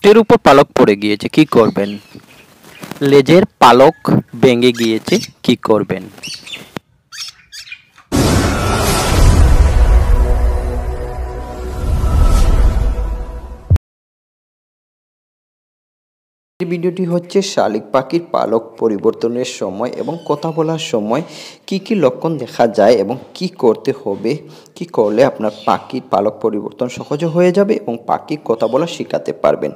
ঠোঁটের উপর পালক পড়ে গিয়েছে, কি করবেন? লেজের পালক ভেঙে গিয়েছে, কি করবেন? এই ভিডিওটি হচ্ছে শালিক পাখির পালক পরিবর্তনের সময় এবং কথা বলার সময় কি কি লক্ষণ দেখা যায় এবং কি করতে হবে, কি করলে আপনার পাখির পালক পরিবর্তন সহজে হয়ে যাবে এবং পাখি কথা বলা শেখাতে পারবেন।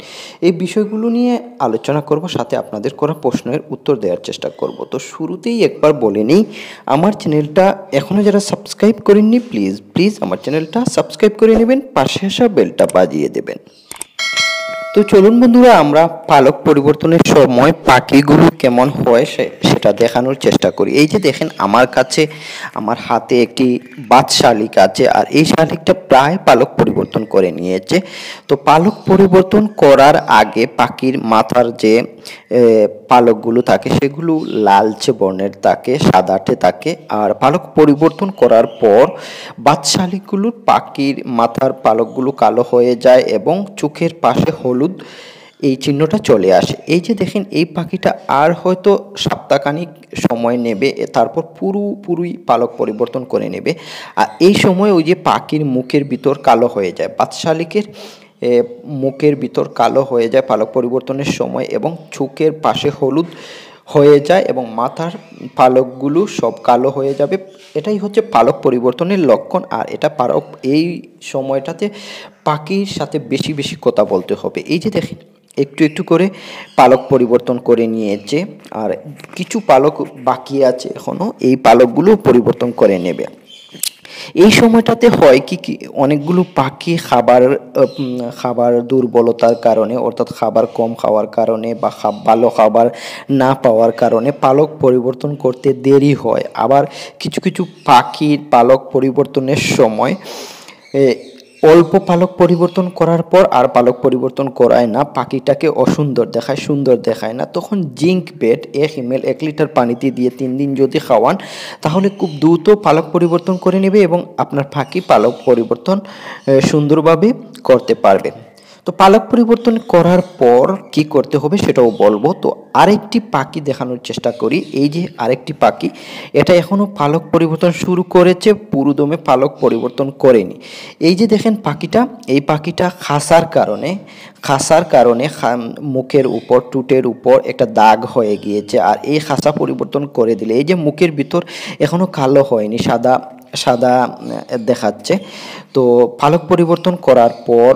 এই বিষয়গুলো নিয়ে আলোচনা করব, সাথে আপনাদের করা প্রশ্নের উত্তর দেওয়ার চেষ্টা করব। তো শুরুতেই একবার বলে নিই, আমার চ্যানেলটা এখনও যারা সাবস্ক্রাইব করেননি প্লিজ আমার চ্যানেলটা সাবস্ক্রাইব করে নেবেন, পাশে আসা বেলটা বাজিয়ে দেবেন। তো চলুন বন্ধুরা, আমরা পালক পরিবর্তনের সময় পাখিগুলো কেমন হয় সেটা দেখানোর চেষ্টা করি। এই যে দেখেন, আমার হাতে একটি বাজ শালিক আছে, আর এই শালিকটা প্রায় পালক পরিবর্তন করে নিয়েছে। তো পালক পরিবর্তন করার আগে পাখির মাথার যে পালকগুলো থাকে সেগুলো লালচে বর্ণের থাকে, সাদাটে থাকে। আর পালক পরিবর্তন করার পর বাজ শালিকগুলোর পাখির মাথার পালকগুলো কালো হয়ে যায় এবং চোখের পাশে হলুদ এই চিহ্নটা চলে আসে। এই যে দেখেন, এই পাখিটা আর হয়তো সপ্তাহখানিক সময় নেবে, তারপর পুরোপুরি পালক পরিবর্তন করে নেবে। আর এই সময় ওই যে পাখির মুখের ভিতর কালো হয়ে যায়, বাজ শালিকের মুখের ভিতর কালো হয়ে যায় পালক পরিবর্তনের সময়, এবং চোখের পাশে হলুদ হয়ে যায় এবং মাথার পালকগুলো সব কালো হয়ে যাবে। এটাই হচ্ছে পালক পরিবর্তনের লক্ষণ। আর এই সময়টাতে পাখির সাথে বেশি বেশি কথা বলতে হবে। এই যে দেখেন, একটু একটু করে পালক পরিবর্তন করে নিয়েছে, আর কিছু পালক বাকি আছে এখনো, এই পালকগুলো পরিবর্তন করে নেবে। এই সময়টাতে হয় কি অনেকগুলো পাখি খাবার দুর্বলতার কারণে, অর্থাৎ খাবার কম খাওয়ার কারণে বা ভালো খাবার না পাওয়ার কারণে পালক পরিবর্তন করতে দেরি হয়। আবার কিছু কিছু পাখির পালক পরিবর্তনের সময় অল্প পালক পরিবর্তন করার পর আর পালক পরিবর্তন করায় না, পাখিটাকে অসুন্দর দেখায়, সুন্দর দেখায় না। তখন জিঙ্ক বেড 1 ml 1 লিটার পানিতে দিয়ে 3 দিন যদি খাওয়ান, তাহলে খুব দ্রুত পালক পরিবর্তন করে নেবে এবং আপনার পাখি পালক পরিবর্তন সুন্দরভাবে করতে পারবে। তো পালক পরিবর্তন করার পর কি করতে হবে সেটাও বলবো। তো আরেকটি পাখি দেখানোর চেষ্টা করি। এই যে আরেকটি পাখি, এটা এখনো পালক পরিবর্তন শুরু করেছে, পুরোদমে পালক পরিবর্তন করেনি। এই যে দেখেন এই পাখিটা খাসার কারণে মুখের উপর, ঠোঁটের উপর একটা দাগ হয়ে গিয়েছে। আর এই খাসা পরিবর্তন করে দিলে এই যে মুখের ভিতর এখনো কালো হয়নি, সাদা দেখাচ্ছে। তো পালক পরিবর্তন করার পর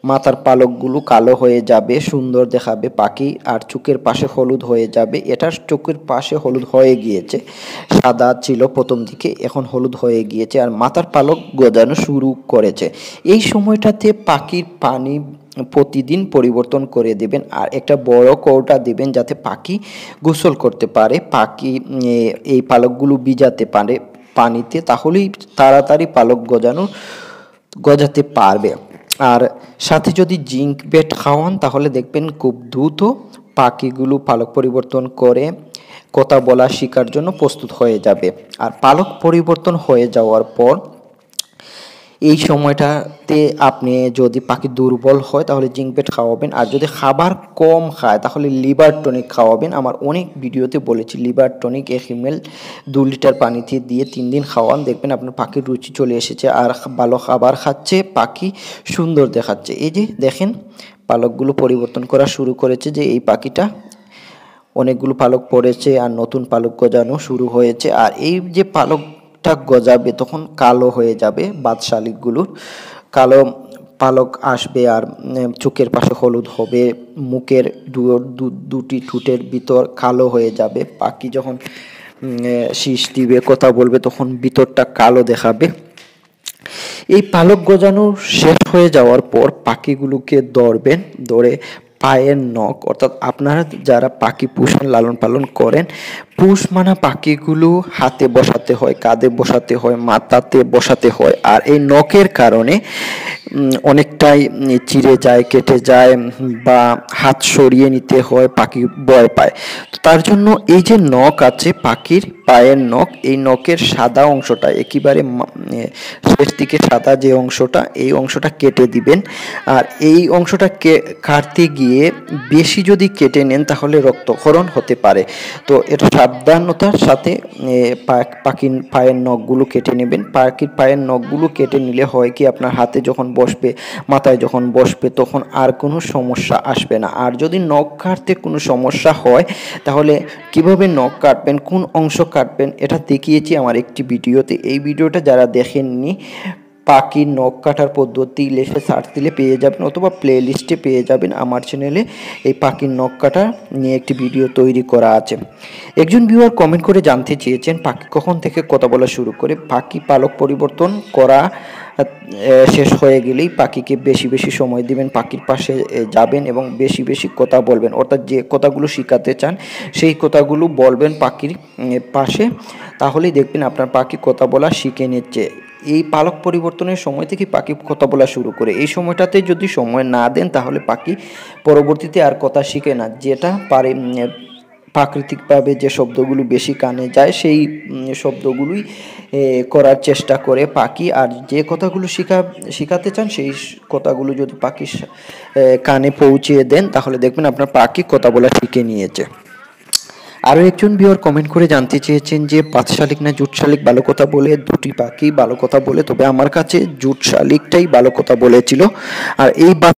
মাথার পালকগুলো কালো হয়ে যাবে, সুন্দর দেখাবে পাখি, আর চোখের পাশে হলুদ হয়ে যাবে। এটার চোখের পাশে হলুদ হয়ে গিয়েছে, সাদা ছিল প্রথম দিকে, এখন হলুদ হয়ে গিয়েছে, আর মাথার পালক গজানো শুরু করেছে। এই সময়টাতে পাখির পানি প্রতিদিন পরিবর্তন করে দেবেন, আর একটা বড় কৌটা দিবেন যাতে পাখি গোসল করতে পারে, পাখি এই পালকগুলো ভিজাতে পারে পানিতে, তাহলেই তাড়াতাড়ি পালক গজাতে পারবে। আর সাথে যদি জিঙ্ক বেড খাওয়ান, তাহলে দেখবেন খুব দ্রুত পাখিগুলো পালক পরিবর্তন করে কথা বলা শেখার জন্য প্রস্তুত হয়ে যাবে। আর পালক পরিবর্তন হয়ে যাওয়ার পর এই সময়টাতে আপনি যদি পাখি দুর্বল হয় তাহলে জিঙ্ক বেড খাওয়াবেন, আর যদি খাবার কম খায় তাহলে লিভার টনিক খাওয়াবেন। আমার অনেক ভিডিওতে বলেছি, লিভার টনিক 1 ml 2 লিটার পানিতে দিয়ে 3 দিন খাওয়ান, দেখবেন আপনার পাখির রুচি চলে এসেছে আর ভালো খাবার খাচ্ছে, পাখি সুন্দর দেখাচ্ছে। এই যে দেখেন, পালকগুলো পরিবর্তন করা শুরু করেছে, যে এই পাখিটা অনেকগুলো পালক পড়েছে আর নতুন পালক গজানো শুরু হয়েছে। আর এই যে পালকটা গজাবে তখন কালো হয়ে যাবে, বাদ শালিকগুলোর কালো পালক আসবে, আর চোখের পাশে হলুদ হবে, মুখের দুটি ঠোঁটের ভিতর কালো হয়ে যাবে। পাখি যখন শীষ দিবে, কথা বলবে, তখন ভিতরটা কালো দেখাবে। এই পালক গজানো শেষ হয়ে যাওয়ার পর পাখিগুলোকে ধরে পায়ের নখ, অর্থাৎ আপনারা যারা পাখি পোষেন, লালন পালন করেন, পোষ মানা পাখিগুলো হাতে বসাতে হয়, কাঁধে বসাতে হয়, মাথাতে বসাতে হয়। আর এই নখের কারণে অনেকটাই চিড়ে যায়, কেটে যায়, বা হাত সরিয়ে নিতে হয়, পাখি ভয় পায়। তো তার জন্য এই যে নখ আছে পাখির পায়ের নখ, এই নখের সাদা অংশটা একেবারে শেষ দিকে সাদা যে অংশটা, এই অংশটা কেটে দিবেন। আর এই অংশটা কাটতে গিয়ে বেশি যদি কেটে নেন তাহলে রক্তক্ষরণ হতে পারে। তো এটা সাবধানতার সাথে পাখির পায়ের নখগুলো কেটে নেবেন। পাখির পায়ের নখগুলো কেটে নিলে হয় কি, আপনার হাতে যখন বসবে, মাথায় যখন বসবে, তখন আর কোনো সমস্যা আসবে না। আর যদি নখ কাটতে কোনো সমস্যা হয় তাহলে কিভাবে নখ কাটবেন, কোন অংশ কাটবেন, এটা দেখিয়েছি আমার একটি ভিডিওতে। এই ভিডিওটা যারা দেখেননি, পাখির নখ কাটার পদ্ধতি লিখে সার্চ দিলে পেয়ে যাবেন, অথবা প্লে লিস্টে পেয়ে যাবেন। আমার চ্যানেলে এই পাখির নখ কাটা নিয়ে একটি ভিডিও তৈরি করা আছে। একজন ভিউয়ার কমেন্ট করে জানতে চেয়েছেন পাখি কখন থেকে কথা বলা শুরু করে। পাখি পালক পরিবর্তন করা শেষ হয়ে গেলেই পাখিকে বেশি বেশি সময় দিবেন, পাখির পাশে যাবেন এবং বেশি বেশি কথা বলবেন। অর্থাৎ যে কথাগুলো শেখাতে চান সেই কথাগুলো বলবেন পাখির পাশে, তাহলেই দেখবেন আপনার পাখি কথা বলা শিখে নিচ্ছে। এই পালক পরিবর্তনের সময় থেকে পাখি কথা বলা শুরু করে। এই সময়টাতে যদি সময় না দেন তাহলে পাখি পরবর্তীতে আর কথা শিখে না। যেটা পারে প্রাকৃতিকভাবে যে শব্দগুলো বেশি কানে যায় সেই শব্দগুলোই করার চেষ্টা করে পাখি। আর যে কথাগুলো শেখাতে চান সেই কথাগুলো যদি পাখির কানে পৌঁছিয়ে দেন তাহলে দেখবেন আপনার পাখি কথা বলা শিখে নিয়েছে। আরও একজন ভিউয়ার কমেন্ট করে জানতে চেয়েছেন যে পাঁচ শালিক না জুট শালিক ভালো কথা বলে। দুটি পাখি ভালো কথা বলে, তবে আমার কাছে জুট শালিকটাই ভালো কথা বলেছিল। আর এই